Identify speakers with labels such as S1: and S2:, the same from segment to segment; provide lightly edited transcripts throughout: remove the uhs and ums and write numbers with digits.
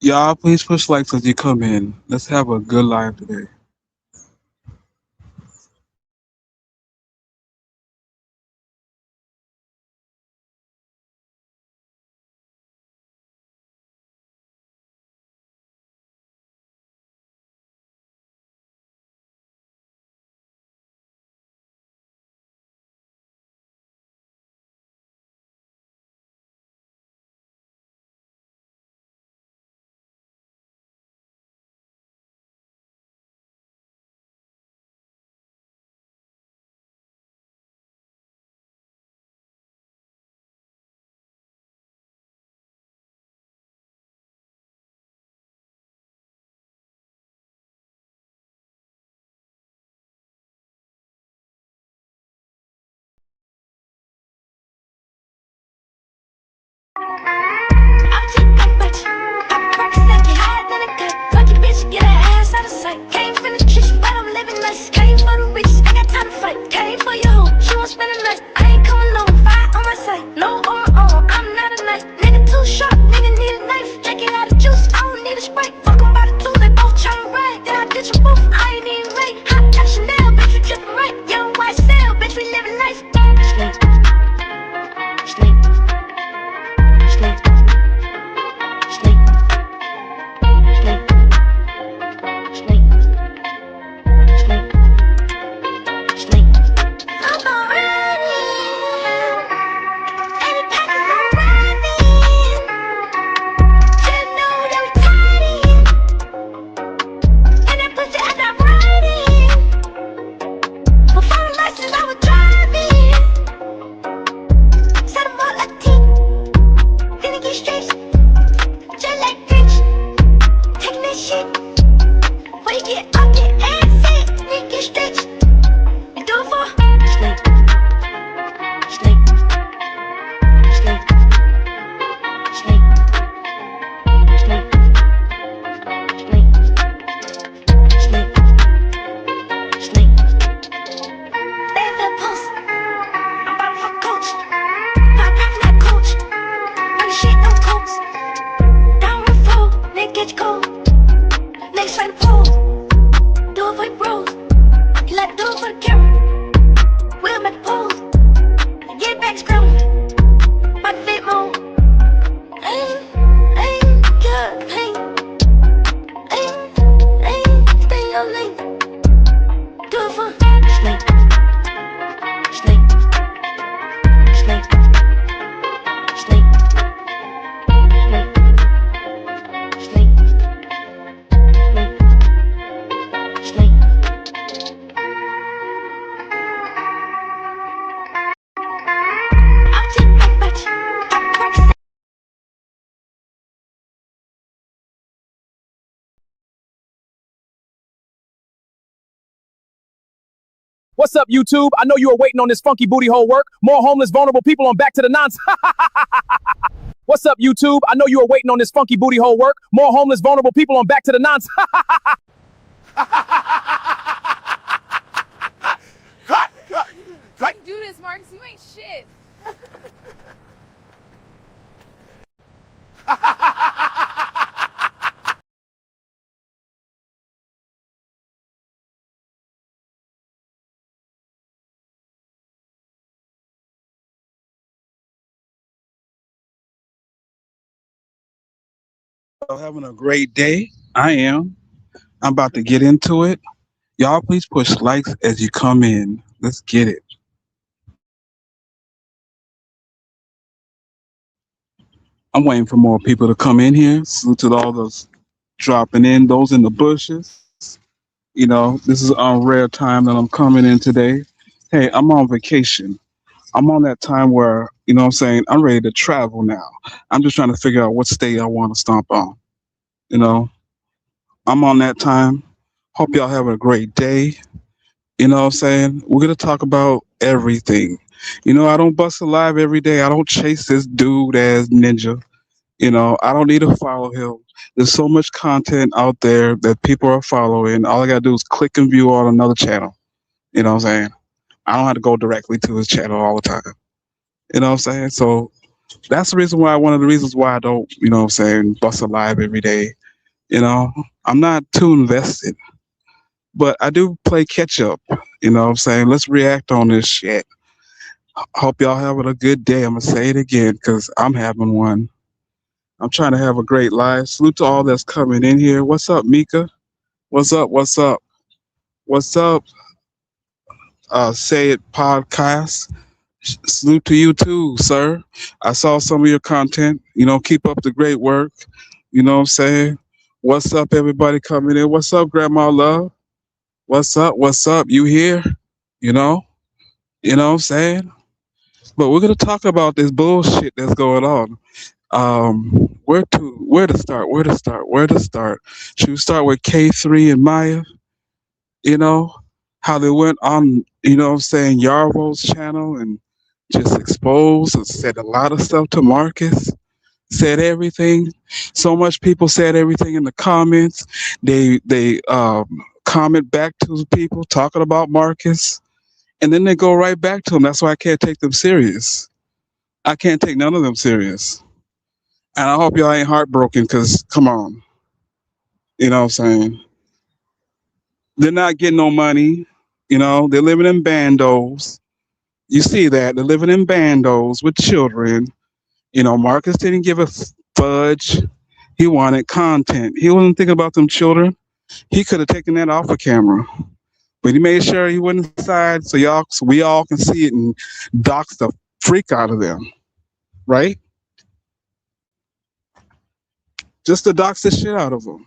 S1: Y'all, please push likes as you come in. Let's have a good live today.
S2: I'm just back, bitch. I'm practicing, get higher than a kite. Lucky bitch, get her ass out of sight. Came from the streets, but I'm living nice. Came for the rich, I got time to fight. Came for your hoe, she won't spend the night. I ain't coming over, fire on my side. No on my own, I'm not a knight. Nigga too sharp, nigga need a knife. Drinking out of juice, I don't need a Sprite. Fuck about the two, they both tryna ride. Then I ditch them both, I ain't even right. Hot top Chanel, bitch, we drippin' right. Young white cell, bitch, we living nice. Snake, snake, snake, snake, snake, snake, snake, snake. I'm already, and the packers arriving. Till know that we tidy, and that pussy I got riding. Before the license I was driving. Set 'em up like teeth, then it get stretched. Just like rich, taking that shit. When you get off that ass, then it get stretched. You do it for snake, snake, snake, snake, snake, snake, snake, snake. Stay at that post. I'm about to fuck coach. Pop from that coach. Run shit, no coats. Down with flow, nigga get you cold. Niggas try to pose. Do it for your bros. You like to do it for the camera. We'll make a pose. Get back scrambling. My fit mode. Aim, good, aim, stay in your lane. Do it for snake, snake, snake, snake, snake, snake, snake. I'm just back, bitch. I'm practicing.
S3: What's up, YouTube? I know you were waiting on this funky booty hole work. More homeless, vulnerable people on Back to the Nonsense. What's up, YouTube? I know you were waiting on this funky booty hole work. More homeless, vulnerable people on Back to the Nonsense.
S4: Do this, Marcus. You ain't shit.
S1: Having a great day. I am. I'm about to get into it. Y'all, please push likes as you come in. Let's get it. I'm waiting for more people to come in here. Salute to all those dropping in, those in the bushes. You know, this is a rare time that I'm coming in today. Hey, I'm on vacation. I'm on that time where, you know what I'm saying, I'm ready to travel now. I'm just trying to figure out what state I want to stomp on. You know, I'm on that time. Hope y'all have a great day. You know what I'm saying? We're going to talk about everything. You know, I don't bust alive every day. I don't chase this dude as ninja. You know, I don't need to follow him. There's so much content out there that people are following. All I got to do is click and view on another channel. You know what I'm saying? I don't have to go directly to his channel all the time. You know what I'm saying? So That's the reason why, one of the reasons why I don't, what I'm saying, bust a live every day. You know, I'm not too invested, but I do play catch up. What I'm saying, let's react on this shit. Hope y'all having a good day. I'm gonna say it again because I'm having one. I'm trying to have a great life. Salute to all that's coming in here. What's up, Mika? What's up? What's up? What's up? Say it podcast. Salute to you too, sir. I saw some of your content. Keep up the great work. You know what I'm saying? What's up, everybody coming in? What's up, Grandma Love? What's up? What's up? You here? You know? You know what I'm saying? But we're gonna talk about this bullshit that's going on. Where to start? Where to start? Where to start? Should we start with K3 and Maya? You know, how they went on, what I'm saying, Yarvo's channel and just exposed and said a lot of stuff to Marcus, said everything. So much people said everything in the comments. They comment back to the people talking about Marcus, and then they go right back to him. That's why I can't take them serious. I can't take none of them serious. And I hope y'all ain't heartbroken because, come on, what I'm saying? They're not getting no money. They're living in bandos. You see that? They're living in bandos with children. Marcus didn't give a fudge. He wanted content. He wasn't thinking about them children. He could have taken that off of camera. But he made sure he went inside so we all can see it and dox the freak out of them. Right? Just to dox the shit out of them.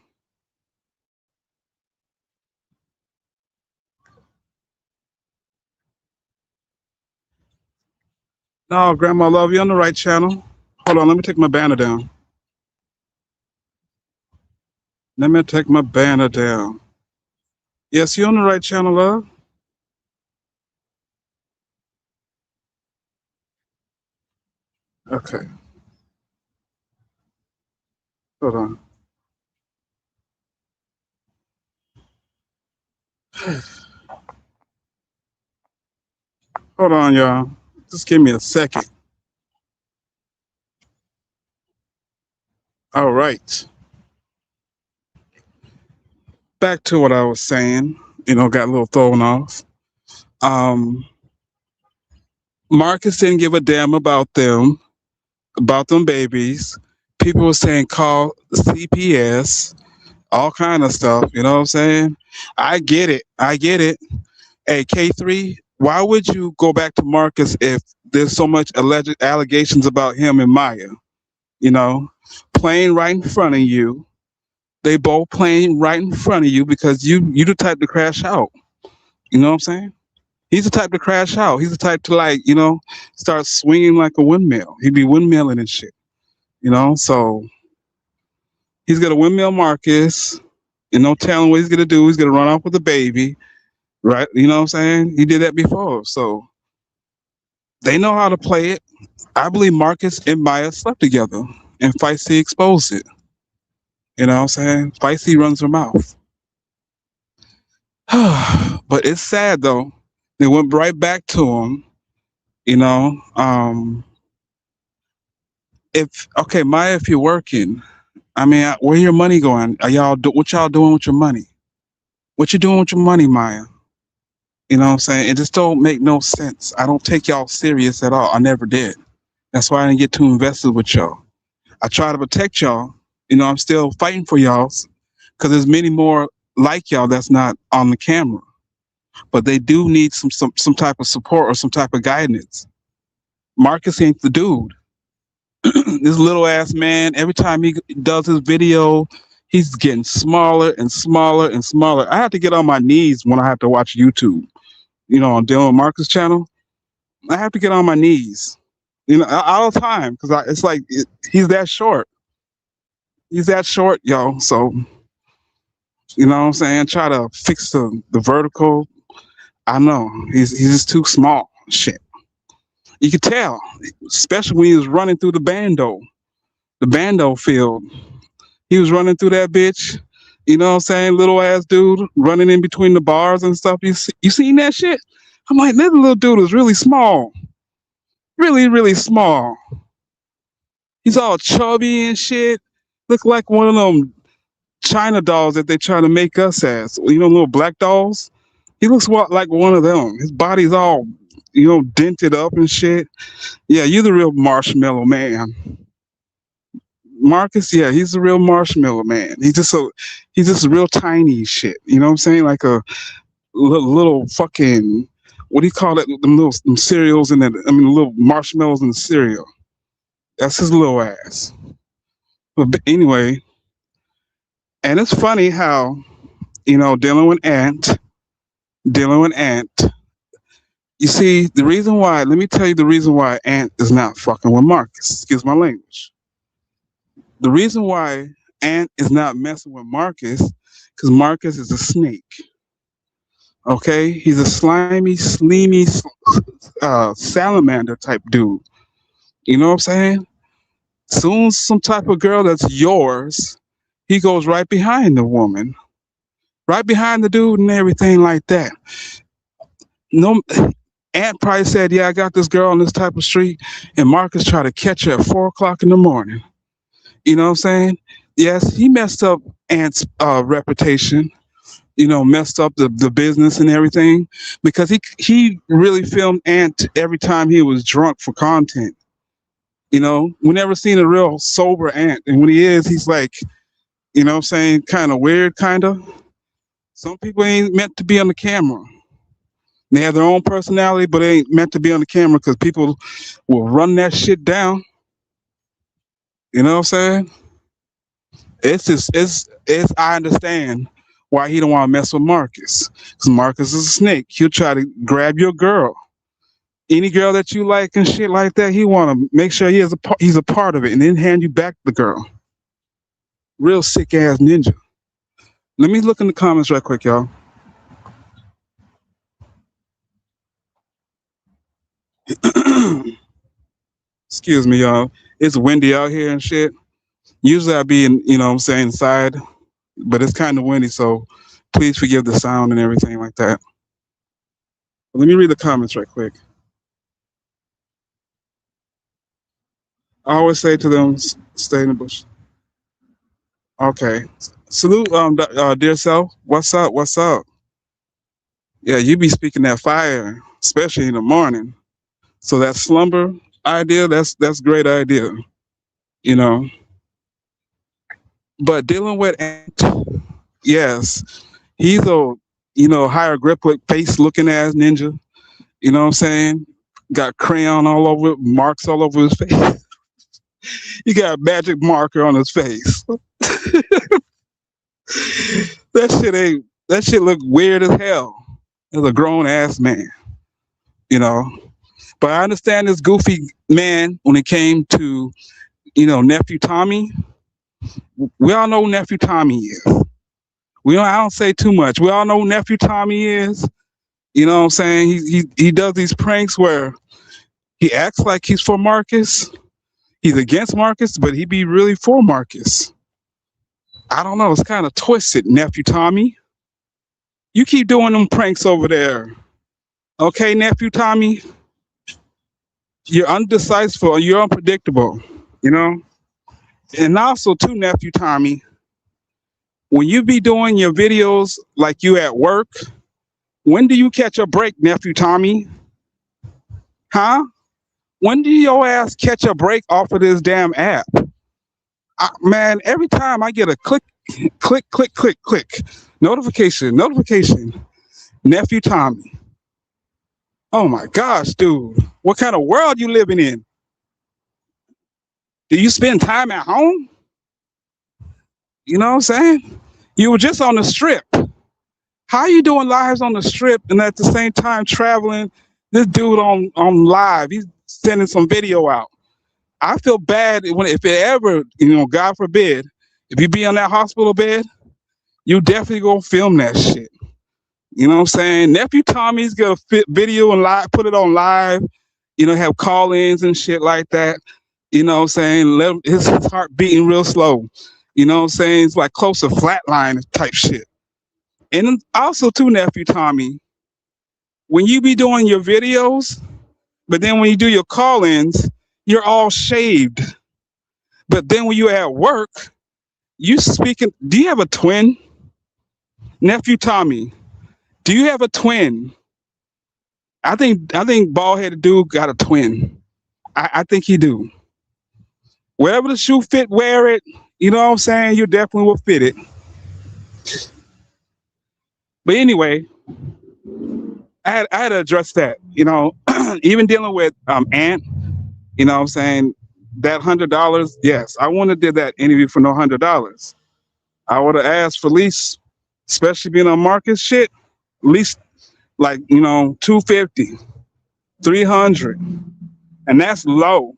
S1: No, Grandma Love, you on the right channel. Hold on, let me take my banner down. Let me take my banner down. Yes, you on the right channel, love. Okay, hold on. Hold on, y'all. Just give me a second. All right. Back to what I was saying. Got a little thrown off. Um, Marcus didn't give a damn about them babies. People were saying call CPS, all kind of stuff. You know what I'm saying? I get it. I get it. Hey, K3, why would you go back to Marcus if there's so much alleged allegations about him and Maya? You know, playing right in front of you. They both playing right in front of you because you the type to crash out. You know what I'm saying? He's the type to crash out. He's the type to start swinging like a windmill. He'd be windmilling and shit. So he's gonna windmill Marcus. No telling what he's gonna do. He's gonna run off with a baby, right? You know what I'm saying? He did that before, so they know how to play it. I believe Marcus and Maya slept together, and Feisty exposed it. You know what I'm saying? Feisty runs her mouth. But it's sad though. They went right back to him. You know, if okay, Maya, if you're working, I mean, where your money going? What y'all doing with your money? What you doing with your money, Maya? You know what I'm saying? It just don't make no sense. I don't take y'all serious at all. I never did. That's why I didn't get too invested with y'all. I try to protect y'all. I'm still fighting for y'all because there's many more like y'all that's not on the camera. But they do need some type of support or some type of guidance. Marcus ain't the dude. This little ass man, every time he does his video, he's getting smaller and smaller and smaller. I have to get on my knees when I have to watch YouTube. On Dylan Marcus' channel, I have to get on my knees. All the time because it's like he's that short. He's that short, yo. So you know what I'm saying? Try to fix the vertical. I know he's just too small. Shit. You could tell, especially when he was running through the bando field. He was running through that bitch. You know what I'm saying? Little ass dude running in between the bars and stuff. You seen that shit? I'm like, that little dude is really small. Really, really small. He's all chubby and shit. Look like one of them China dolls that they try to make us as. You know, little black dolls. He looks like one of them. His body's all, dented up and shit. Yeah, you're the real marshmallow man. Marcus, yeah, he's the real marshmallow man. He's just a real tiny shit. You know what I'm saying? Like a little fucking, what do you call it? Them cereals and the little marshmallows in the cereal. That's his little ass. But anyway, and it's funny how, dealing with Ant. You see, let me tell you the reason why Ant is not fucking with Marcus. Excuse my language. The reason why Ant is not messing with Marcus, because Marcus is a snake. Okay? He's a slimy, sleamy, salamander type dude. You know what I'm saying? Soon as some type of girl that's yours, he goes right behind the woman, right behind the dude and everything like that. No, Aunt probably said, "Yeah, I got this girl on this type of street," and Marcus tried to catch her at 4 o'clock in the morning. You know what I'm saying? Yes, he messed up Ant's reputation. Messed up the business and everything because he really filmed Ant every time he was drunk for content. We never seen a real sober Ant, and when he is, he's like, what I'm saying, kind of weird, kind of. Some people ain't meant to be on the camera. They have their own personality, but they ain't meant to be on the camera because people will run that shit down. You know what I'm saying? It's I understand why he don't want to mess with Marcus. Because Marcus is a snake. He'll try to grab your girl. Any girl that you like and shit like that, he want to make sure he's a part of it and then hand you back the girl. Real sick ass ninja. Let me look in the comments right quick, y'all. Excuse me, y'all. It's windy out here and shit. Usually I'd be in, what I'm saying, inside, but it's kind of windy, so please forgive the sound and everything like that. But let me read the comments right quick. I always say to them, stay in the bush. Okay. Salute, dear self. What's up? What's up? Yeah, you be speaking that fire, especially in the morning. So that slumber idea, that's great idea. You know. But dealing with Ant, yes, he's a higher grip face looking ass ninja. You know what I'm saying? Got crayon all over, marks all over his face. He got a magic marker on his face. That shit look weird as hell. As a grown ass man, you know. But I understand this goofy man when it came to, nephew Tommy. We all know who nephew Tommy is. I don't say too much. We all know who nephew Tommy is. You know what I'm saying? He does these pranks where he acts like he's for Marcus. He's against Marcus, but he be really for Marcus. I don't know. It's kind of twisted, nephew Tommy. You keep doing them pranks over there. Okay, nephew Tommy? You're undecisive. You're unpredictable, you know? And also, too, nephew Tommy, when you be doing your videos like you at work, when do you catch a break, nephew Tommy? Huh? When do your ass catch a break off of this damn app? Man, every time I get a click, click, click, click, click, notification, nephew Tommy. Oh my gosh, dude. What kind of world you living in? Do you spend time at home? You know what I'm saying? You were just on the strip. How are you doing lives on the strip and at the same time traveling? This dude on live, he's sending some video out. I feel bad if it ever, God forbid, if you be on that hospital bed, you definitely go film that shit. You know what I'm saying? Nephew Tommy's gonna fit video and live, put it on live, have call-ins and shit like that. You know what I'm saying? Let his heart beating real slow. You know what I'm saying? It's like close to flatline type shit. And also too, nephew Tommy, when you be doing your videos, but then when you do your call-ins, you're all shaved. But then when you at work, you speaking. Do you have a twin, nephew Tommy? Do you have a twin? I think bald headed dude got a twin. I think he do. Wherever the shoe fit, wear it. You know what I'm saying? You definitely will fit it. But anyway, I had to address that. Even dealing with Ant. You know what I'm saying? That $100. Yes, I wouldn't have did that interview for no $100. I would have asked for at least, especially being on market shit, at least like 250, 300, and that's low.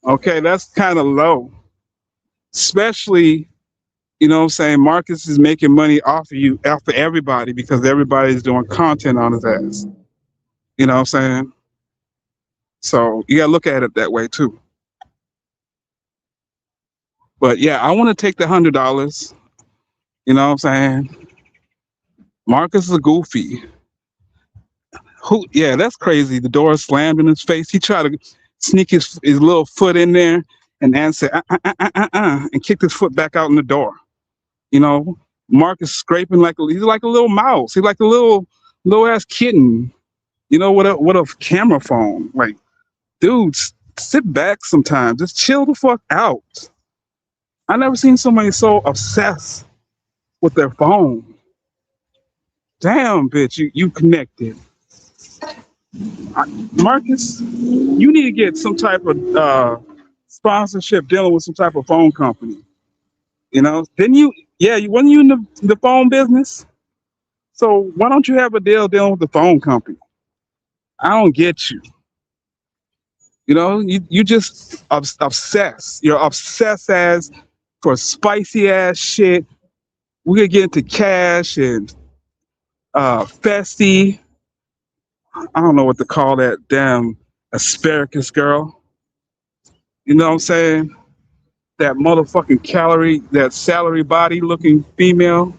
S1: Okay, that's kind of low, especially what I'm saying. Marcus is making money off of you, off of everybody because everybody's doing content on his ass. You know what I'm saying? So you gotta look at it that way too. But yeah, I want to take the $100. You know what I'm saying? Marcus is a goofy. Who? Yeah, that's crazy. The door slammed in his face. He tried to sneak his little foot in there and answer and kicked his foot back out in the door. You know, Marcus scraping he's like a little mouse. He's like a little ass kitten. With a camera phone. Like, dudes, sit back sometimes. Just chill the fuck out. I never seen somebody so obsessed with their phone. Damn, bitch, you connected. Marcus, you need to get some type of sponsorship dealing with some type of phone company. Didn't you? Yeah, wasn't you in the phone business? So why don't you have a deal dealing with the phone company? I don't get you. You just obsessed. You're obsessed as for spicy ass shit. We could get into cash and festy. I don't know what to call that damn asparagus girl. You know what I'm saying? That motherfucking that salary body looking female.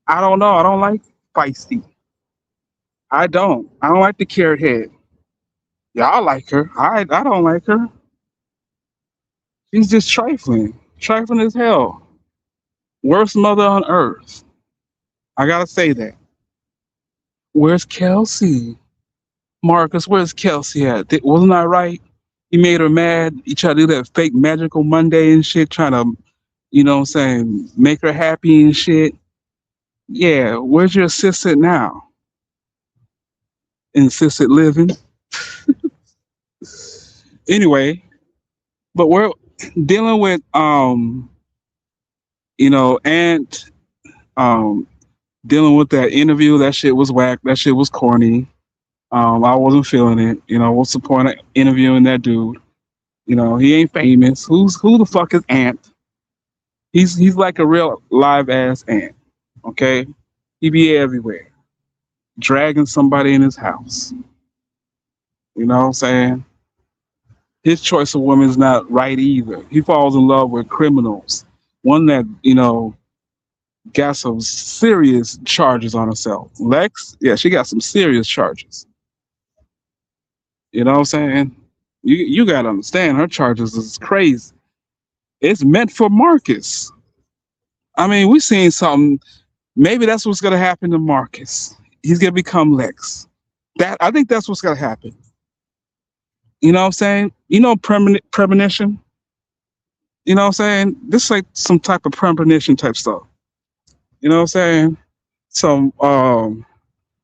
S1: I don't know. I don't like feisty. I don't. I don't like the carrot head. Yeah, I like her. I don't like her. She's just trifling. Trifling as hell. Worst mother on earth. I gotta say that. Where's Kelsey? Marcus, where's Kelsey at? Wasn't I right? You made her mad. You tried to do that fake magical Monday and shit, trying to, what I'm saying, make her happy and shit. Yeah, where's your assistant now? In assisted living. Anyway, but we're dealing with and dealing with that interview. That shit was whack. That shit was corny. I wasn't feeling it. What's the point of interviewing that dude? He ain't famous. Who the fuck is Ant? He's like a real live ass ant. Okay, he be everywhere, dragging somebody in his house. You know what I'm saying? His choice of woman is not right either. He falls in love with criminals. One that got some serious charges on herself. Lex, yeah, she got some serious charges. You know what I'm saying? You gotta understand, her charges is crazy. It's meant for Marcus. I mean, we seen something. Maybe that's what's gonna happen to Marcus. He's gonna become Lex. I think that's what's gonna happen. You know what I'm saying? Premonition. You know what I'm saying? This is like some type of premonition type stuff. You know what I'm saying? Some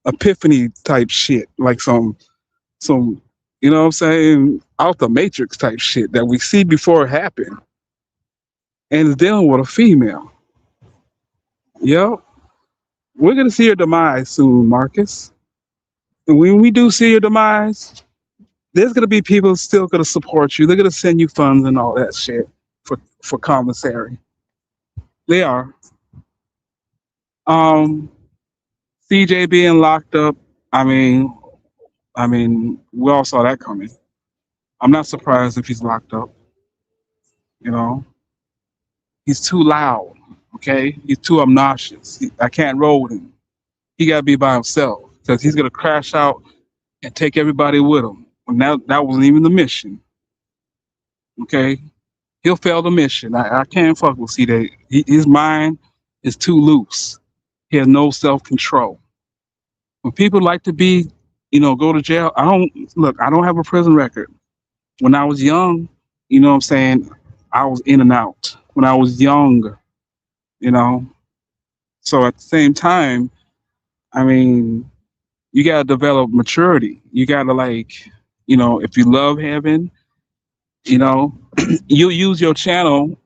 S1: epiphany type shit. Like some you know what I'm saying, out the matrix type shit that we see before it happened. And it's dealing with a female. Yep. We're gonna see your demise soon, Marcus. And when we do see your demise, there's gonna be people still gonna support you. They're gonna send you funds and all that shit for commissary. They are. CJ being locked up. I mean, we all saw that coming. I'm not surprised if he's locked up. He's too loud. Okay, he's too obnoxious. I can't roll with him. He gotta be by himself because he's gonna crash out and take everybody with him. And that wasn't even the mission. Okay, He'll fail the mission. I can't fuck with CJ. His mind is too loose. He has no self control. When people like to be, go to jail, I don't look. I don't have a prison record. When I was young, what I'm saying, I was in and out. When I was young, you know. So at the same time, I mean, you gotta develop maturity. You gotta if you love heaven, you know, you'll use your channel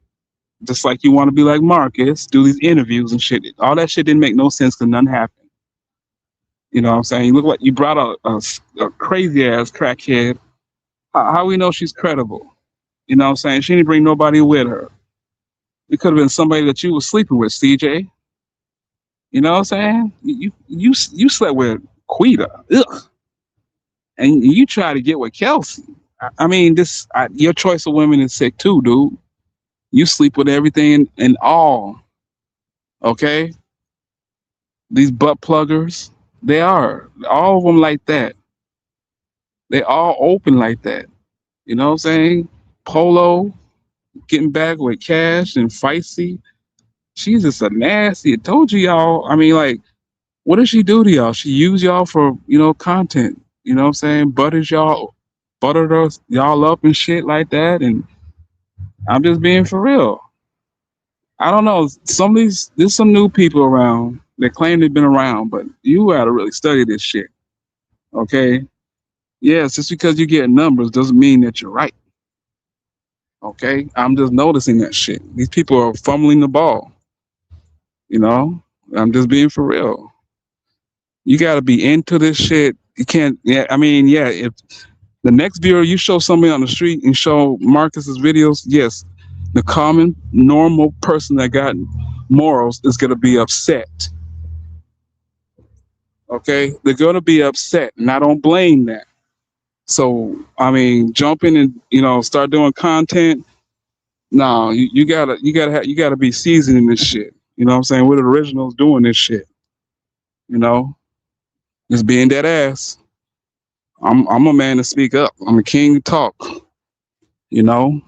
S1: just like you want to be like Marcus, do these interviews and shit. All that shit didn't make no sense because nothing happened. You know what I'm saying? You look like you brought a crazy ass crackhead. How we know she's credible? You know what I'm saying? She didn't bring nobody with her. It could have been somebody that you was sleeping with, CJ. You know what I'm saying? You slept with Quita. Ugh. And you try to get with Kelsey. I mean, your choice of women is sick too, dude. You sleep with everything and all. Okay? These butt pluggers, they are. All of them like that. They all open like that. You know what I'm saying? Polo, getting back with Cash and Feisty. She's just a nasty. I told you y'all. I mean, like, what does she do to y'all? She use y'all for, content. You know what I'm saying? Buttered us y'all up and shit like that. And I'm just being for real. I don't know. There's some new people around that claim they've been around, but you gotta really study this shit. Okay? Yes, just because you get numbers doesn't mean that you're right. Okay? I'm just noticing that shit. These people are fumbling the ball. You know? I'm just being for real. You gotta be into this shit. You can't if the next viewer you show somebody on the street and show Marcus's videos, yes, the common normal person that got morals is gonna be upset. Okay? They're gonna be upset, and I don't blame that. So I mean, jump in and start doing content. No, you gotta be seasoning this shit. You know what I'm saying? We're the originals doing this shit. You know, just being that ass. I'm a man to speak up. I'm a king to talk. You know,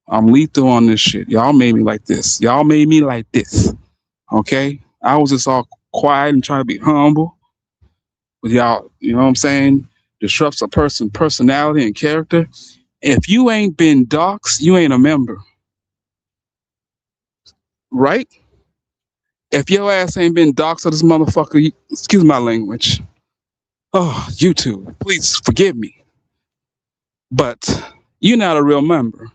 S1: I'm lethal on this shit. Y'all made me like this. Y'all made me like this. Okay, I was just all quiet and trying to be humble. But y'all, you know what I'm saying? Disrupts a person's personality and character. If you ain't been doxxed, you ain't a member. Right? If your ass ain't been doxxed of this motherfucker, excuse my language. Oh, YouTube, please forgive me. But you're not a real member.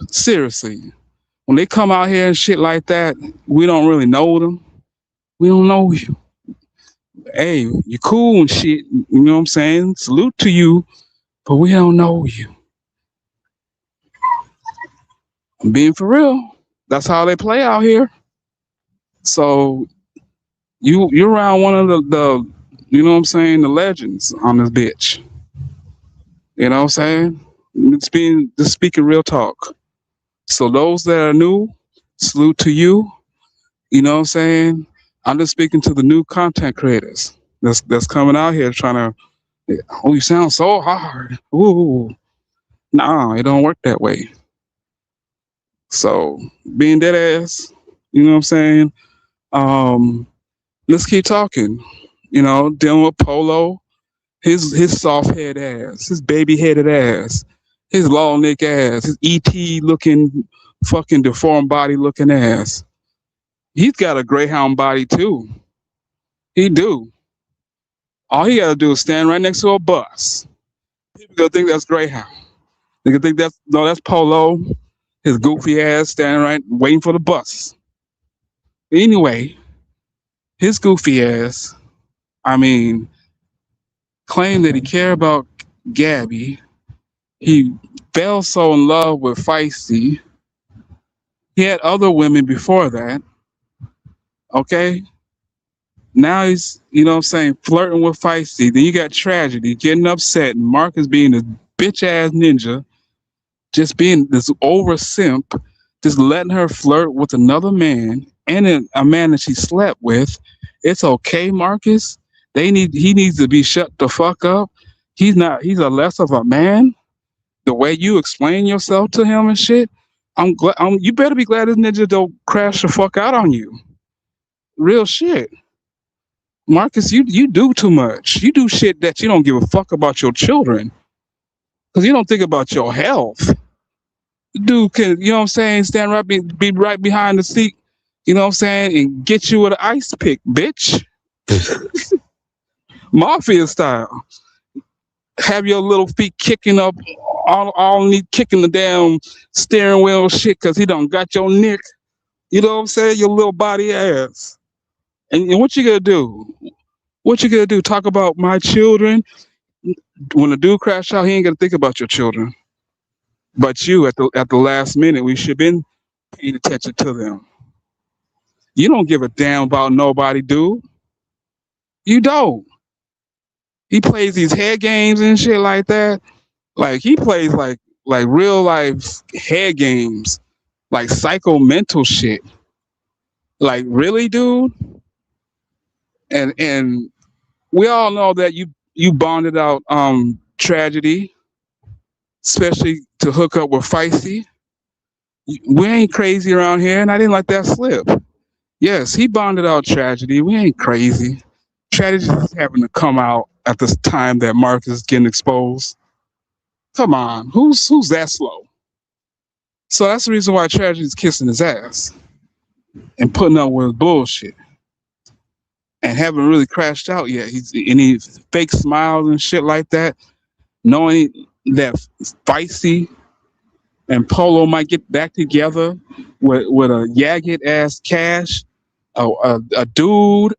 S1: Seriously. When they come out here and shit like that, we don't really know them. We don't know you. Hey, you cool and shit. You know what I'm saying? Salute to you, but we don't know you. I'm being for real. That's how they play out here. So you're around one of the you know what I'm saying, the legends on this bitch. You know what I'm saying? Just speaking real talk. So those that are new, salute to you. You know what I'm saying? I'm just speaking to the new content creators that's coming out here trying to. Oh, you sound so hard. Ooh, nah, it don't work that way. So being dead ass, you know what I'm saying? Let's keep talking. Dealing with Polo, his soft head ass, his baby headed ass, his long neck ass, his ET looking fucking deformed body looking ass. He's got a Greyhound body too. He do. All he gotta do is stand right next to a bus. People gonna think that's Greyhound. They gonna think that's Polo, his goofy ass standing right waiting for the bus. Anyway, his goofy ass, I mean, claimed that he cared about Gabby. He fell so in love with Feisty. He had other women before that. Okay? Now he's, you know what I'm saying, flirting with Feisty. Then you got Tragedy getting upset, and Marcus being this bitch ass ninja, just being this over simp, just letting her flirt with another man and a man that she slept with. It's okay, Marcus. He needs to be shut the fuck up. He's a less of a man. The way you explain yourself to him and shit, I'm glad. You better be glad this ninja don't crash the fuck out on you. Real shit, Marcus. You do too much. You do shit that you don't give a fuck about your children because you don't think about your health. Dude can, you know what I'm saying, stand right, be right behind the seat, you know what I'm saying, and get you with an ice pick, bitch. Mafia style. Have your little feet kicking up, all need kicking the damn steering wheel shit because he done got your neck. You know what I'm saying? Your little body ass. And what you gonna do? What you gonna do? Talk about my children? When the dude crash out, he ain't gonna think about your children. But you, at the last minute, we should have been paying attention to them. You don't give a damn about nobody, dude. You don't. He plays these head games and shit like that. Like he plays like real life head games, like psycho mental shit. Like really, dude. And we all know that you bonded out tragedy, especially to hook up with Feisty. We ain't crazy around here, and I didn't let that slip. Yes, he bonded out tragedy. We ain't crazy. Tragedy is having to come out at this time that Marcus is getting exposed. Come on, who's that slow? So that's the reason why Tragedy's kissing his ass and putting up with his bullshit and haven't really crashed out yet. He fake smiles and shit like that, knowing that Feisty and Polo might get back together with a yagged ass Cash, a dude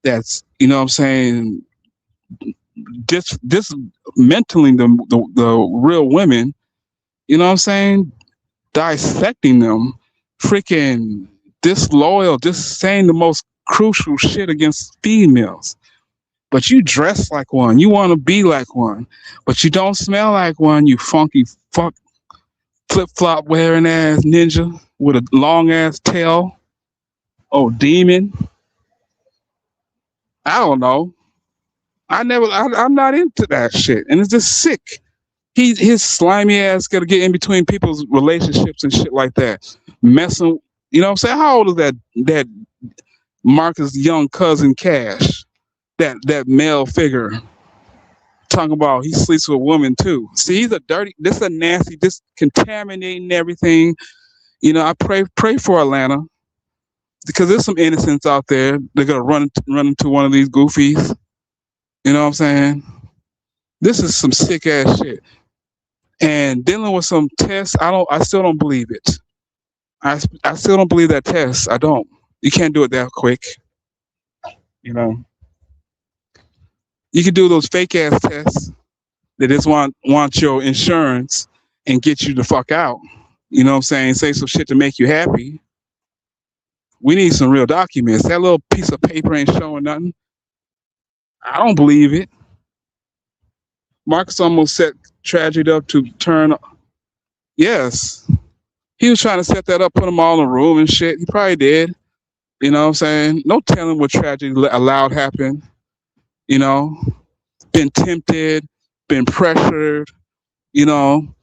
S1: that's, you know what I'm saying, this mentally the real women, you know what I'm saying, dissecting them, freaking disloyal, just saying the most crucial shit against females. But you dress like one, you want to be like one, but you don't smell like one, you funky fuck flip flop wearing ass ninja with a long ass tail. Oh, demon. I don't know. I'm not into that shit, and it's just sick. His slimy ass got to get in between people's relationships and shit like that, messing. You know what I'm saying? How old is that Marcus' young cousin Cash? That male figure talking about he sleeps with a woman too. See, he's a dirty. This a nasty. This contaminating everything. You know, I pray for Atlanta because there's some innocents out there. They're gonna run into one of these goofies. You know what I'm saying? This is some sick ass shit. And dealing with some tests, I still don't believe it. I still don't believe that test. I don't. You can't do it that quick. You know. You can do those fake ass tests that just want your insurance and get you the fuck out. You know what I'm saying? Say some shit to make you happy. We need some real documents. That little piece of paper ain't showing nothing. I don't believe it. Marcus almost set tragedy up to turn. Yes. He was trying to set that up, put them all in a room and shit. He probably did. You know what I'm saying? No telling what tragedy allowed happen. You know, been tempted, been pressured. You know,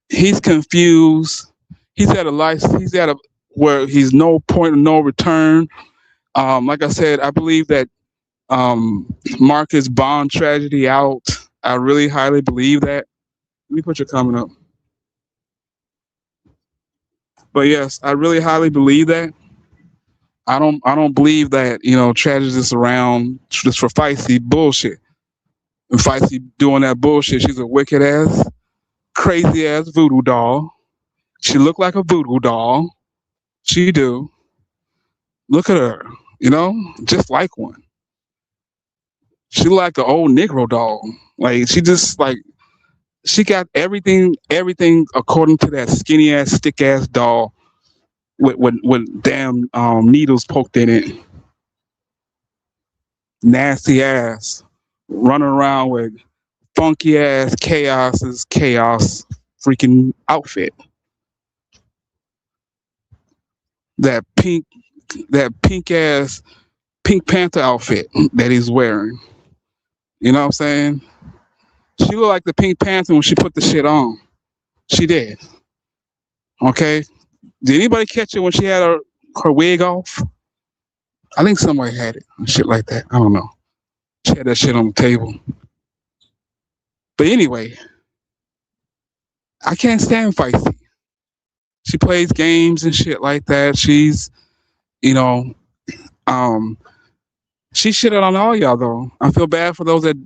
S1: he's confused. He's at a life. He's at a where he's no point of no return. Like I said, I believe that Marcus Bond tragedy out. I really highly believe that. Let me put your comment up. But yes, I really highly believe that. I don't believe that, you know, tragedy is around just for Feisty bullshit. And Feisty doing that bullshit, she's a wicked ass, crazy ass voodoo doll. She look like a voodoo doll. She do. Look at her, you know, just like one. She like an old Negro doll. Like she just like she got everything according to that skinny ass, stick ass doll with damn needles poked in it. Nasty ass. Running around with funky ass chaos freaking outfit. That pink ass Pink Panther outfit that he's wearing. You know what I'm saying? She looked like the Pink Panther when she put the shit on. She did. Okay. Did anybody catch it when she had her wig off? I think somebody had it. Shit like that. I don't know. She had that shit on the table. But anyway, I can't stand Feisty. She plays games and shit like that. She's, you know, um, she shitted on all y'all though. I feel bad for those that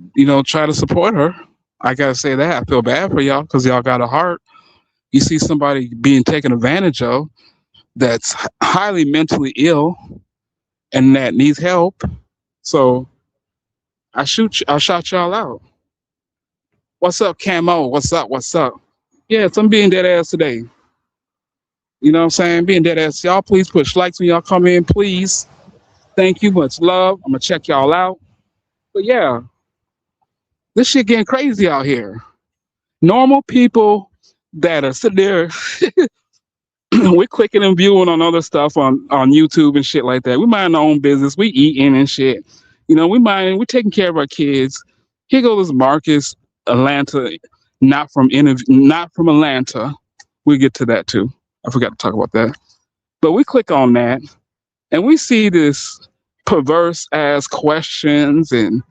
S1: try to support her. I gotta say that I feel bad for y'all because y'all got a heart. You see somebody being taken advantage of that's highly mentally ill and that needs help. So I shout y'all out. What's up, Camo? What's up? What's up? Yes, I'm being dead ass today. You know what I'm saying? Being dead ass. Y'all please push likes when y'all come in, please. Thank you. Much love. I'm gonna check y'all out. But yeah, this shit getting crazy out here. Normal people that are sitting there, we're clicking and viewing on other stuff on YouTube and shit like that. We mind our own business. We eating and shit. We're taking care of our kids. Here goes Marcus, Atlanta, not from Atlanta. We'll get to that too. I forgot to talk about that. But we click on that and we see this perverse ass questions and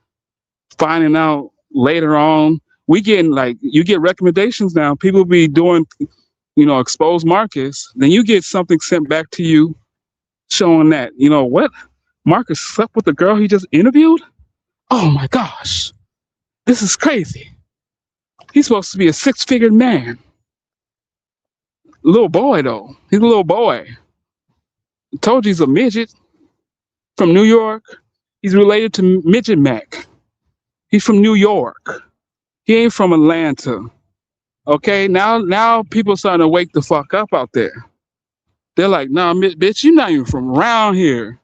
S1: finding out later on. We getting like you get recommendations now. People be doing, expose Marcus. Then you get something sent back to you showing that, what? Marcus slept with the girl he just interviewed? Oh my gosh. This is crazy. He's supposed to be a six-figure man. Little boy though. He's a little boy. I told you he's a midget from New York. He's related to Midget Mac. He's from New York. He ain't from Atlanta. Okay, now people starting to wake the fuck up out there. They're like, nah, bitch, you're not even from around here.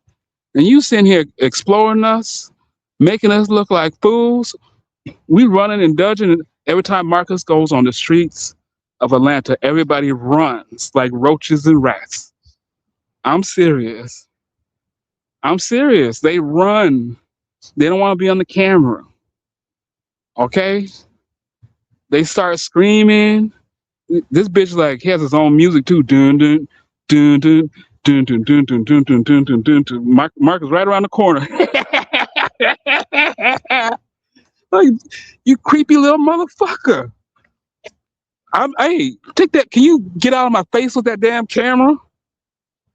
S1: And you sitting here exploring us, making us look like fools. We running and dodging. Every time Marcus goes on the streets of Atlanta, everybody runs like roaches and rats. I'm serious. I'm serious. They run. They don't want to be on the camera. Okay? They start screaming. This bitch like he has his own music too. Dun dun dun dun dun dun dun dun dun dun dun dun dun dun. Mark is right around the corner. Like you creepy little motherfucker. Hey, take that. Can you get out of my face with that damn camera?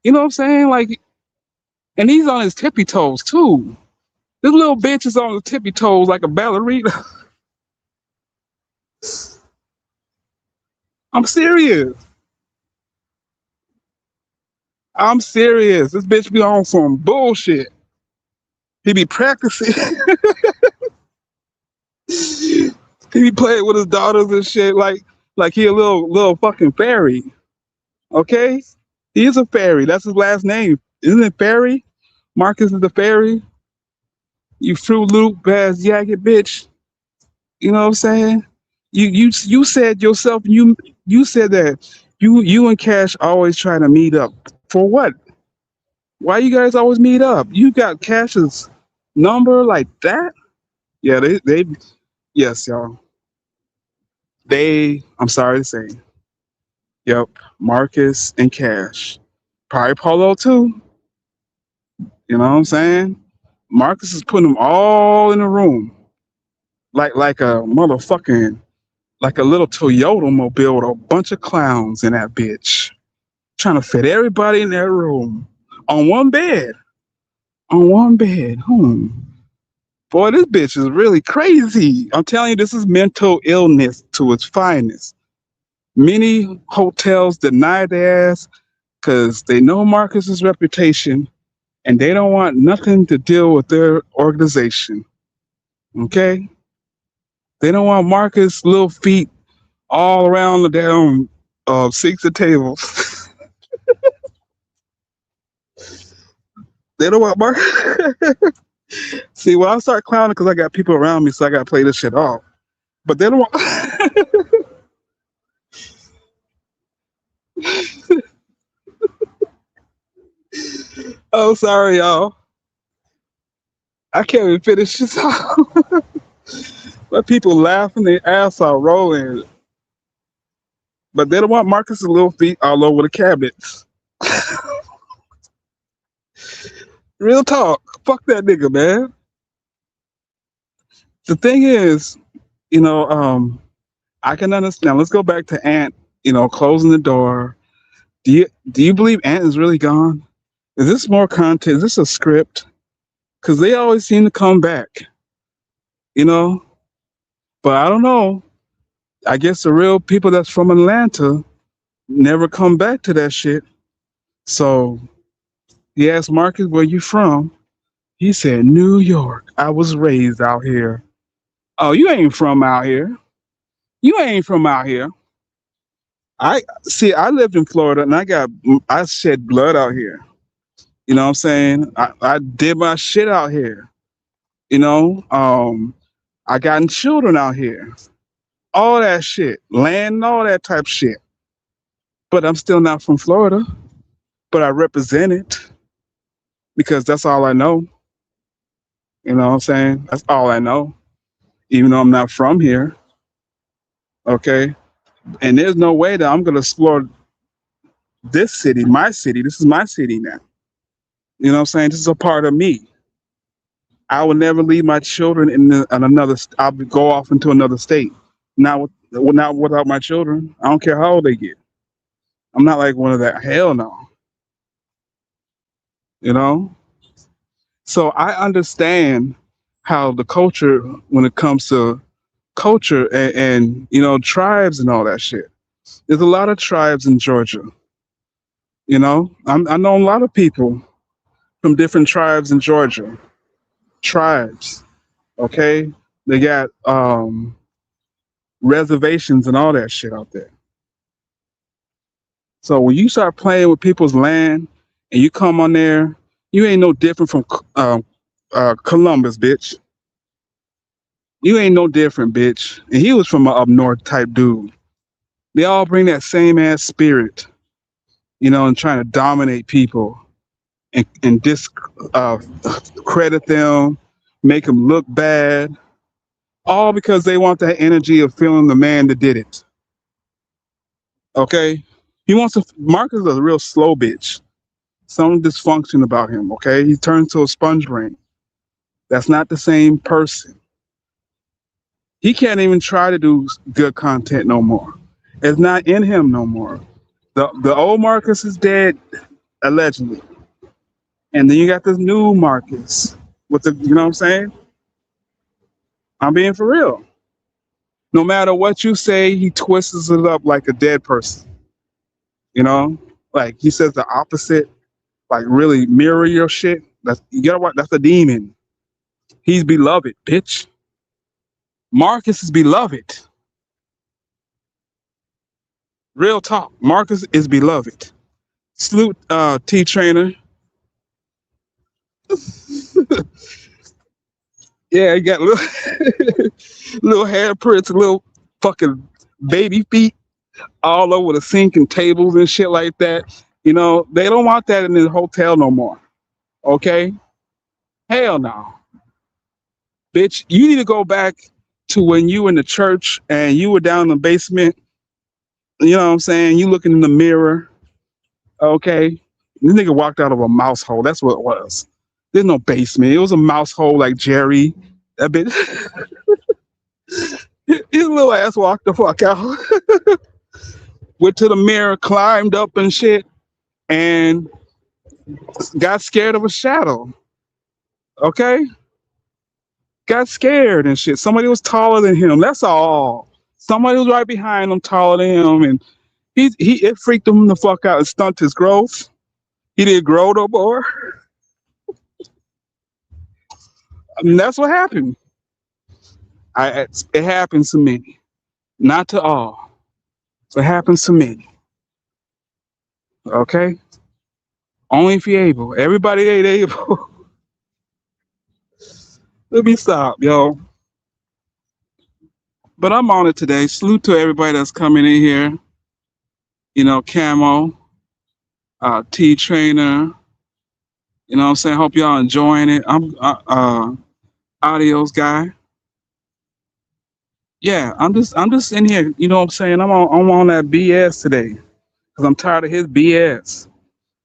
S1: You know what I'm saying? Like, and he's on his tippy toes too. This little bitch is on his tippy toes like a ballerina. I'm serious. I'm serious. This bitch be on some bullshit. He be practicing. He be playing with his daughters and shit like he a little fucking fairy. Okay? He is a fairy. That's his last name. Isn't it Fairy? Marcus is the fairy. You Fruit Loop ass jacket bitch. You know what I'm saying? You said yourself, you said that you and Cash always try to meet up. For what? Why you guys always meet up? You got Cash's number like that? Yeah, they yes, y'all. I'm sorry to say. Yep, Marcus and Cash. Probably Polo too. You know what I'm saying? Marcus is putting them all in a room. Like a motherfucking like a little Toyota mobile with a bunch of clowns in that bitch. Trying to fit everybody in that room. On one bed. On one bed. Boy, this bitch is really crazy. I'm telling you, this is mental illness to its finest. Many hotels deny their ass because they know Marcus's reputation and they don't want nothing to deal with their organization. Okay? They don't want Marcus' little feet all around the damn seats and tables. They don't want Marcus. See, well, I start clowning because I got people around me, so I got to play this shit off. But they don't want. Oh, sorry, y'all. I can't even finish this off. But people laughing their ass off, rolling. But they don't want Marcus's little feet all over the cabinets. Real talk. Fuck that nigga, man. The thing is, you know, I can understand. Let's go back to Ant. You know, closing the door. Do you believe Ant is really gone? Is this more content? Is this a script? Because they always seem to come back. You know, but I don't know. I guess the real people that's from Atlanta never come back to that shit. So he asked Marcus, "Where you from?" He said, "New York. I was raised out here." Oh, you ain't from out here. You ain't from out here. I see. I lived in Florida, and I shed blood out here. You know what I'm saying? I did my shit out here. You know, I gotten children out here. All that shit, land, and all that type shit. But I'm still not from Florida. But I represent it because that's all I know. You know what I'm saying? That's all I know. Even though I'm not from here. Okay. And there's no way that I'm gonna explore this city, my city. This is my city now. You know what I'm saying? This is a part of me. I will never leave my children in another. I'll go off into another state. Not without my children. I don't care how old they get. I'm not like one of that. Hell no. You know. So I understand how the culture, when it comes to culture and you know tribes and all that shit. There's a lot of tribes in Georgia. You know, I know a lot of people from different tribes in Georgia. Tribes, okay? They got reservations and all that shit out there. So when you start playing with people's land and you come on there, you ain't no different from Columbus, bitch. You ain't no different, bitch. And he was from a up north type dude. They all bring that same ass spirit, you know, and trying to dominate people and credit them, make them look bad, all because they want that energy of feeling the man that did it. Okay, Marcus is a real slow bitch. Some dysfunction about him. Okay, he turned to a sponge brain. That's not the same person. He can't even try to do good content no more. It's not in him no more. The old Marcus is dead, allegedly. And then you got this new Marcus with the, you know what I'm saying? I'm being for real. No matter what you say, he twists it up like a dead person. You know, like he says the opposite. Like really mirror your shit. That's you gotta what? That's a demon. He's beloved, bitch. Marcus is beloved. Real talk. Marcus is beloved. Salute, T Trainer. Yeah, he got little little handprints, little fucking baby feet all over the sink and tables and shit like that. You know, they don't want that in the hotel no more. Okay? Hell no. Bitch, you need to go back to when you were in the church and you were down in the basement. You know what I'm saying? You looking in the mirror. Okay? This nigga walked out of a mouse hole. That's what it was. There's no basement. It was a mouse hole like Jerry. That bitch. His little ass walked the fuck out. Went to the mirror, climbed up and shit, and got scared of a shadow. Okay? Got scared and shit. Somebody was taller than him. That's all. Somebody was right behind him, taller than him, and it freaked him the fuck out and stunted his growth. He didn't grow no more. I mean, that's what happened. It happens to many, not to all. It happens to many. Okay, only if you're able. Everybody ain't able. Let me stop, yo. But I'm on it today. Salute to everybody that's coming in here. You know, Camo, T Trainer. You know what I'm saying? Hope y'all enjoying it. I'm Audios guy. Yeah, I'm just in here. You know what I'm saying? I'm on that BS today because I'm tired of his BS.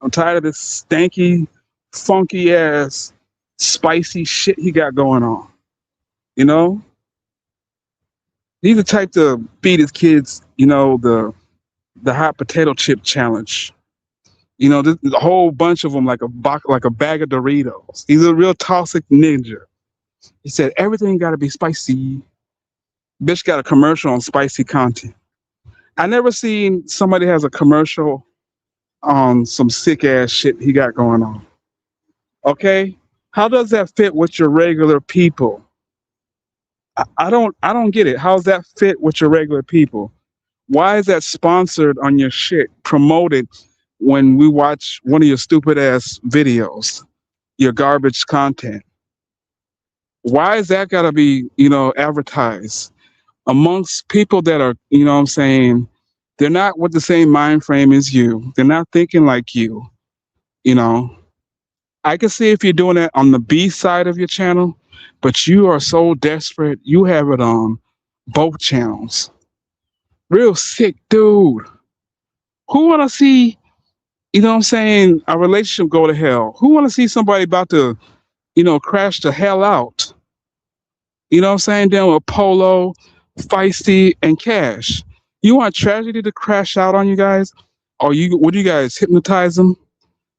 S1: I'm tired of this stanky, funky ass, spicy shit he got going on. You know, he's the type to feed his kids. You know, the hot potato chip challenge. You know, there's a whole bunch of them, like a bag of Doritos. He's a real toxic ninja. He said everything got to be spicy. Bitch got a commercial on spicy content. I never seen somebody has a commercial on some sick ass shit he got going on. Okay, how does that fit with your regular people? I don't get it. How's that fit with your regular people? Why is that sponsored on your shit, promoted when we watch one of your stupid ass videos, your garbage content? Why is that gotta be, advertised amongst people that are, what I'm saying, they're not with the same mind frame as you. They're not thinking like you know. I can see if you're doing it on the B side of your channel, but you are so desperate, you have it on both channels. Real sick dude. Who wanna see, what I'm saying, a relationship go to hell? Who wanna see somebody about to, crash the hell out? You know what I'm saying? Down with Polo, Feisty, and Cash. You want tragedy to crash out on you guys? Or what do you guys hypnotize him?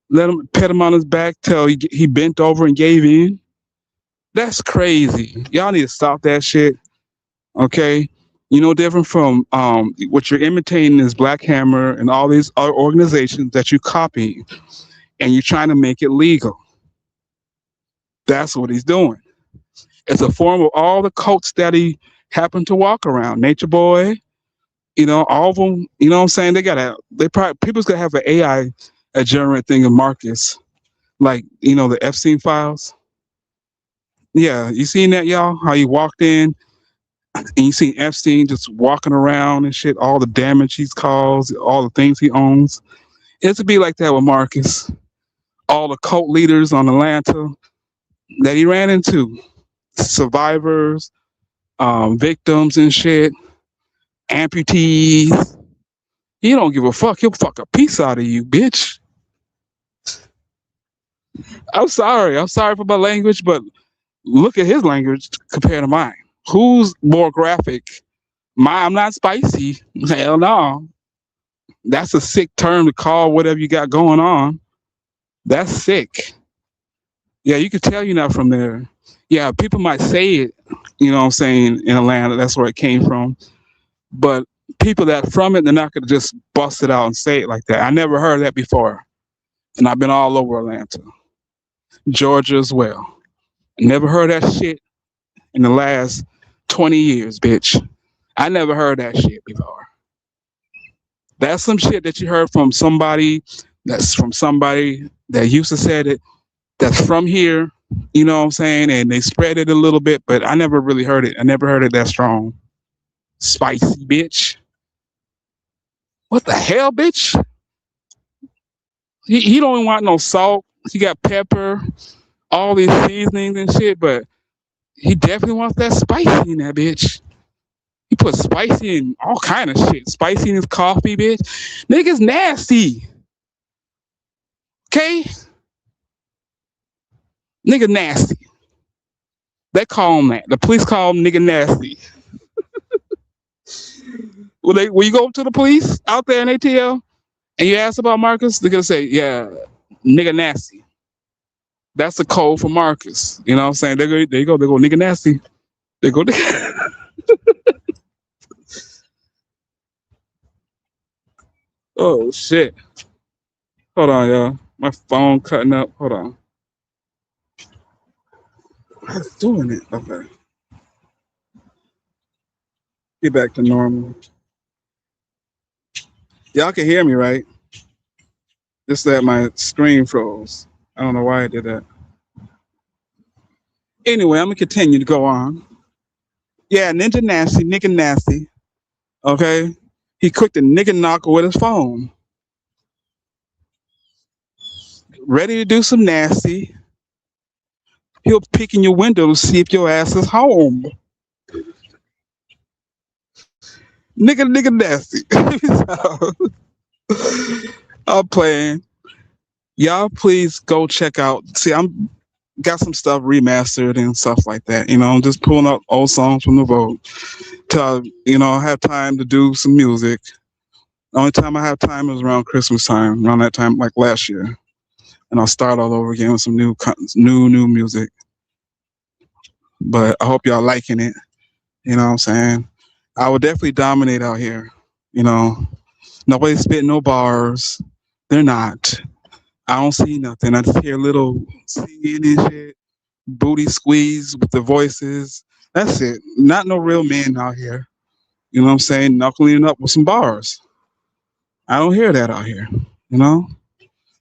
S1: Let him pet him on his back till he bent over and gave in? That's crazy. Y'all need to stop that shit. Okay? Different from what you're imitating is Black Hammer and all these other organizations that you copy and you're trying to make it legal. That's what he's doing. It's a form of all the cults that he happened to walk around. Nature Boy, all of them, you know what I'm saying? They probably, people's gonna have an AI, a generate thing of Marcus, like, the Epstein files. Yeah, you seen that, y'all? How you walked in and you seen Epstein just walking around and shit, all the damage he's caused, all the things he owns. It's to be like that with Marcus. All the cult leaders on Atlanta that he ran into, survivors, victims and shit, amputees. He don't give a fuck. He'll fuck a piece out of you, bitch. I'm sorry. I'm sorry for my language, but look at his language compared to mine. Who's more graphic? I'm not spicy. Hell no. That's a sick term to call whatever you got going on. That's sick. Yeah, you can tell you're not from there. Yeah, people might say it, you know what I'm saying, in Atlanta, that's where it came from. But people that from it, they're not gonna just bust it out and say it like that. I never heard that before. And I've been all over Atlanta, Georgia as well. Never heard that shit in the last 20 years, bitch. I never heard that shit before. That's some shit that you heard from somebody that used to said it, that's from here, you know what I'm saying? And they spread it a little bit, but I never really heard it. I never heard it that strong. Spicy bitch. What the hell, bitch? He don't even want no salt. He got pepper, all these seasonings and shit, but he definitely wants that spicy in that bitch. He put spicy in all kind of shit. Spicy in his coffee, bitch. Niggas nasty. Okay? Nigga nasty. They call him that. The police call him nigga nasty. When you go up to the police out there in ATL and you ask about Marcus, they're gonna say, yeah, nigga nasty. That's the code for Marcus. You know what I'm saying? There you go. They go nigga nasty. They go. Oh shit. Hold on, y'all. My phone cutting up. Hold on. It's doing it. Okay. Get back to normal. Y'all can hear me, right? Just that my screen froze. I don't know why I did that. Anyway, I'm gonna continue to go on. Yeah, Ninja Nasty, nigga nasty. Okay. He cooked a nigga knocker with his phone. Ready to do some nasty. He'll peek in your window to see if your ass is home. Nigga nasty. So, I'm playing. Y'all please go check out. See, I'm got some stuff remastered and stuff like that. I'm just pulling up old songs from the vault to have time to do some music. The only time I have time is around Christmas time, around that time, like last year, and I'll start all over again with some new music. But I hope y'all liking it. You know what I'm saying? I would definitely dominate out here. You know, nobody's spitting no bars. They're not. I don't see nothing. I just hear little singing and shit, booty squeeze with the voices. That's it. Not no real men out here. You know what I'm saying? Knuckling up with some bars. I don't hear that out here. You know?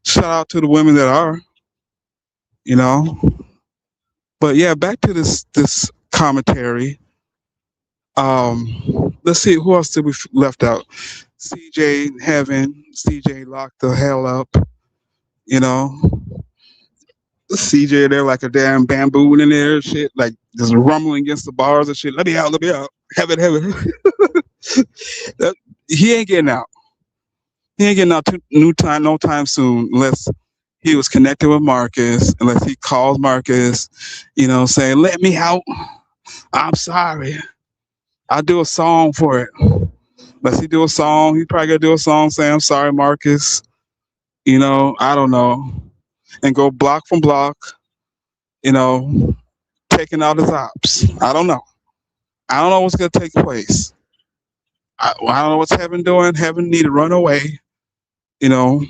S1: Shout out to the women that are, you know. But yeah, back to this commentary. Let's see who else did we left out. CJ in heaven. CJ locked the hell up. You know, CJ there like a damn bamboo in there, shit, like just rumbling against the bars and shit. Let me out, heaven. that, he ain't getting out. He ain't getting out no time soon, unless he was connected with Marcus, unless he calls Marcus, saying, "Let me out. I'm sorry. I'll do a song for it." Unless he do a song, he probably gonna do a song saying, "I'm sorry, Marcus." I don't know, and go block from block. You know, taking out his ops. I don't know. I don't know what's gonna take place. I don't know what's Heaven doing. Heaven need to run away. You know,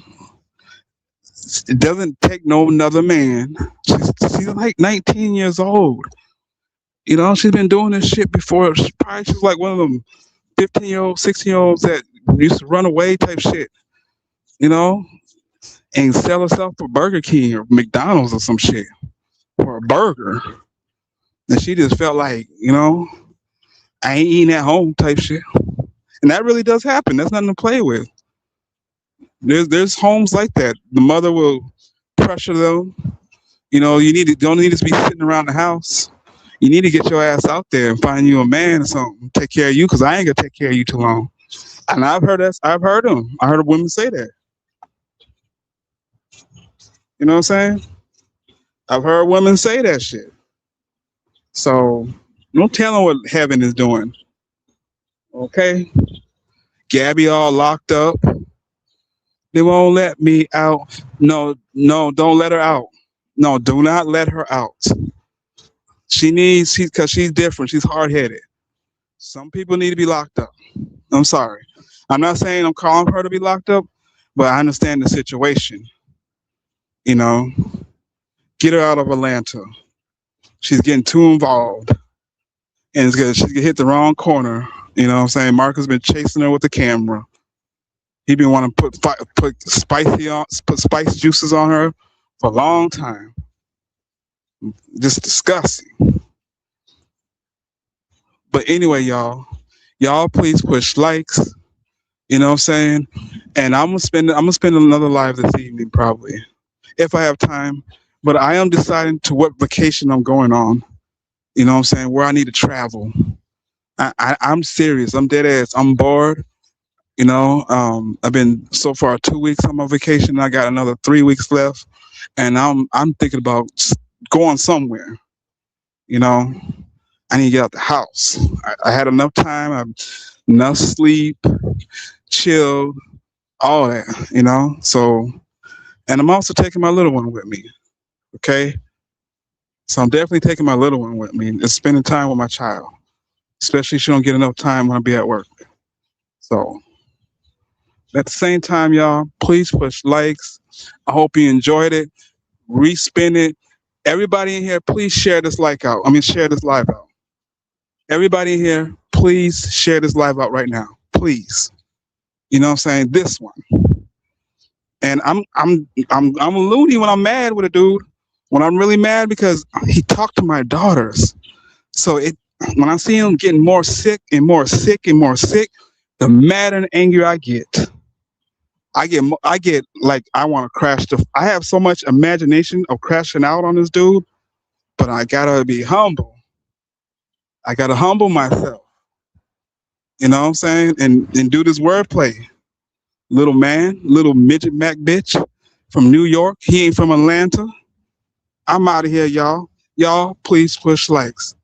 S1: it doesn't take no another man. She's like 19 years old. She's been doing this shit before. She's like one of them 15-year-old, 16-year-olds that used to run away type shit. You know, and sell herself for Burger King or McDonald's or some shit for a burger. And she just felt like, I ain't eating at home type shit. And that really does happen. That's nothing to play with. There's homes like that. The mother will pressure them. Don't need to be sitting around the house. You need to get your ass out there and find you a man or something. Take care of you, because I ain't gonna take care of you too long. And I've heard that. I've heard them. I heard women say that. You know what I'm saying? I've heard women say that shit. So don't tell them what Heaven is doing. Okay? Gabby all locked up. They won't let me out. No, don't let her out. No, do not let her out. Because she's different. She's hard headed. Some people need to be locked up. I'm sorry. I'm not saying I'm calling for her to be locked up, but I understand the situation. You know, get her out of Atlanta. She's getting too involved, and she's gonna hit the wrong corner. You know what I'm saying? Marcus been chasing her with the camera. He been wanting to put spice juices on her for a long time. Just disgusting. But anyway, y'all please push likes. You know what I'm saying? And I'm gonna spend another live this evening probably, if I have time. But I am deciding to what vacation I'm going on. You know what I'm saying? Where I need to travel. I'm serious. I'm dead ass. I'm bored. I've been so far 2 weeks on my vacation. I got another 3 weeks left, and I'm thinking about going somewhere. I need to get out the house. I had enough time. Enough sleep, chilled, all that. So, and I'm also taking my little one with me. Okay, so I'm definitely taking my little one with me and spending time with my child, especially if she don't get enough time when I be at work. So. At the same time, y'all, please push likes. I hope you enjoyed it. Respin it. Everybody in here, please share this share this live out. Everybody in here, please share this live out right now. Please. You know what I'm saying? This one. And I'm a loony when I'm mad with a dude. When I'm really mad because he talked to my daughters. So when I see him getting more sick and more sick and more sick, the madder and angrier I get. I get like I want to crash I have so much imagination of crashing out on this dude, but I gotta be humble. I gotta humble myself. You know what I'm saying? And do this wordplay. Little man, little midget Mac bitch from New York. He ain't from Atlanta. I'm out of here, y'all. Y'all, please push likes.